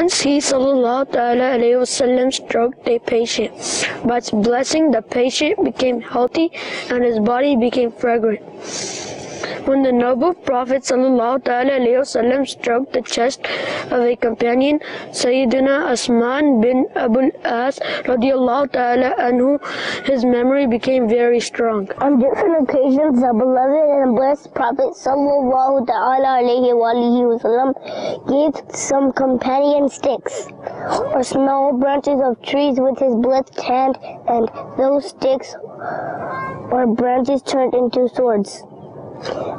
Once he ﷺ stroked a patient. By its blessing, the patient became healthy and his body became fragrant. When the noble Prophet ﷺ stroked the chest of a companion, Sayyidina Asman bin Abul As radiallahu ta'ala anhu, his memory became very strong. On different occasions, the beloved and blessed Prophet sallallahu ta'ala alayhi wasallam gave some companion sticks or small branches of trees with his blessed hand, and those sticks or branches turned into swords.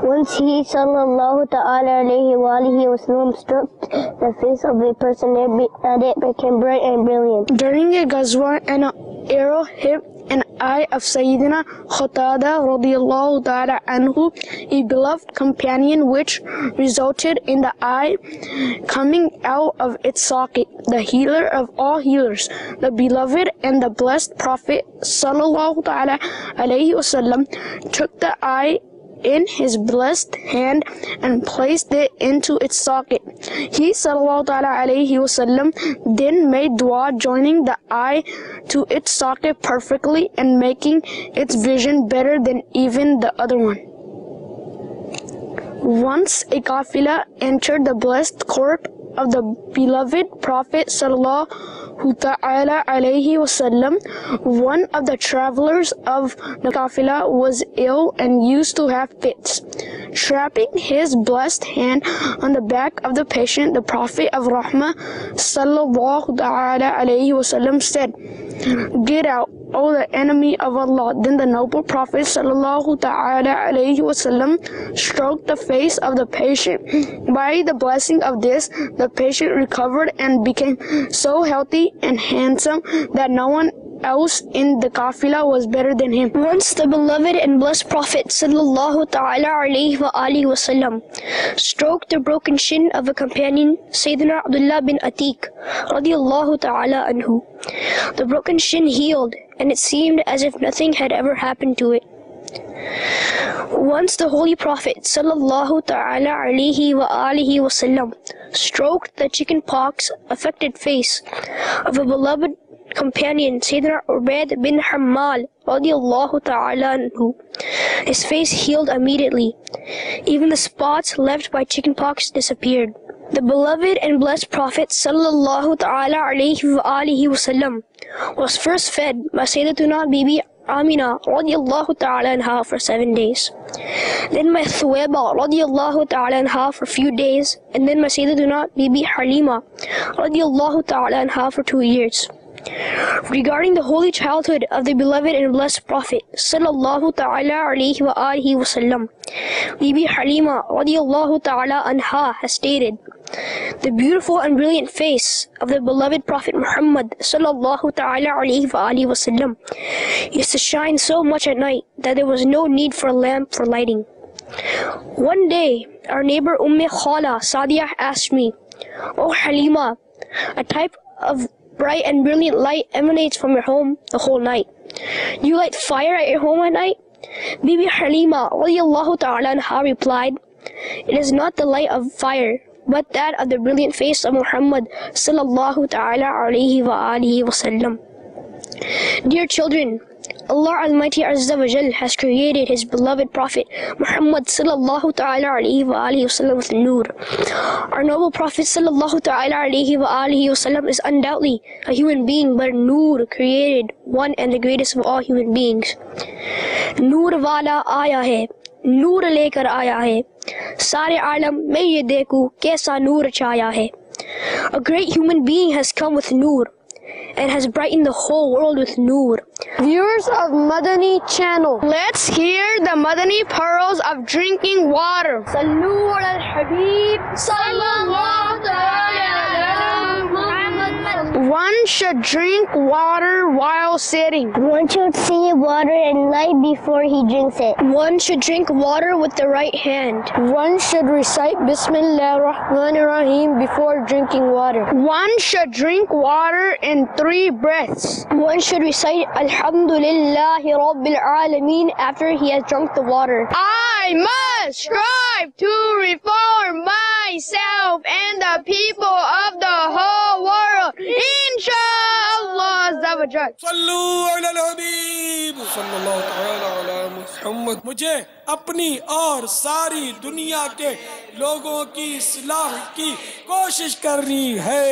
Once he sallallahu ta'ala alayhi wasallam stroked the face of a person and it became bright and brilliant. During a ghazwa, an arrow hit an eye of Sayyidina Qatada radiallahu ta'ala anhu, a beloved companion, which resulted in the eye coming out of its socket. The healer of all healers, the beloved and the blessed Prophet sallallahu ta'ala alayhi wasallam, took the eye in his blessed hand and placed it into its socket. He sallallahu alayhi wasallam then made dua, joining the eye to its socket perfectly and making its vision better than even the other one. Once a qafila entered the blessed court of the beloved Prophet sallallahu ta'ala alayhi wasallam. One of the travelers of the qafila was ill and used to have fits. Trapping his blessed hand on the back of the patient, the Prophet of Rahmah sallallahu ta'ala alayhi wasallam said, "Get out, O the enemy of Allah." Then the noble Prophet sallallahu ta'ala alayhi wasallam stroked the face of the patient. By the blessing of this, the patient recovered and became so healthy and handsome that no one else in the qafila was better than him. Once the beloved and blessed Prophet sallallahu ta'ala alayhi wasallam stroked the broken shin of a companion, Sayyidina Abdullah bin Atiq radiallahu ta'ala anhu. The broken shin healed, and it seemed as if nothing had ever happened to it. Once the Holy Prophet sallallahu ta'ala alayhi wasallam stroked the chicken pox affected face of a beloved companion, Sayyidina Ubayd bin Hammal radiallahu ta'ala anhu. His face healed immediately. Even the spots left by chickenpox disappeared. The beloved and blessed Prophet sallallahu ta'ala alayhi wasallam was first fed by Sayyidatuna Bibi Amina radiallahu ta'ala anha for 7 days. Then by Thuwaiba radiallahu ta'ala anha for a few days, and then by Sayyidatuna Bibi Halima radiallahu ta'ala anha for 2 years. Regarding the holy childhood of the beloved and blessed Prophet sallallahu ta'ala alayhi wasallam, Bibi Halima radiallahu ta'ala anha has stated, "The beautiful and brilliant face of the beloved Prophet Muhammad sallallahu ta'ala alayhi wasallam used to shine so much at night that there was no need for a lamp for lighting. One day, our neighbor Khala Sadiya asked me, 'O Halima, a type of bright and brilliant light emanates from your home the whole night. Do you light fire at your home at night?' Bibi Halima radiallahu ta'ala anha replied, 'It is not the light of fire, but that of the brilliant face of Muhammad sallallahu ta'ala alayhi wasallam.' Dear children, Allah Almighty Azza wa Jal has created His beloved Prophet Muhammad sallallahu ta'ala alayhi wasallam with Noor. Our noble Prophet sallallahu ta'ala alayhi wasallam is undoubtedly a human being, but Noor created, one and the greatest of all human beings. Noor wala aaya hai, Noor lekar aaya hai, sare alam mein ye dekhu kaisa Noor chaya hai. A great human being has come with Noor and has brightened the whole world with Noor. Viewers of Madani channel, let's hear the Madani pearls of drinking water. Sallu ala al-Habib sallallahu alayhi wa sallam. One should drink water while sitting. One should see water and light before he drinks it. One should drink water with the right hand. One should recite Bismillah ar-Rahman ar-Rahim before drinking water. One should drink water in 3 breaths. One should recite Alhamdulillahi Rabbil Alameen after he has drunk the water. I must strive to reform myself and the people of the whole wajhak. Sallu अलल हबीब सल्लल्लाहु तआला अला मुहम्मद। मुझे अपनी और सारी दुनिया के लोगों की इस्लाह की कोशिश करनी है।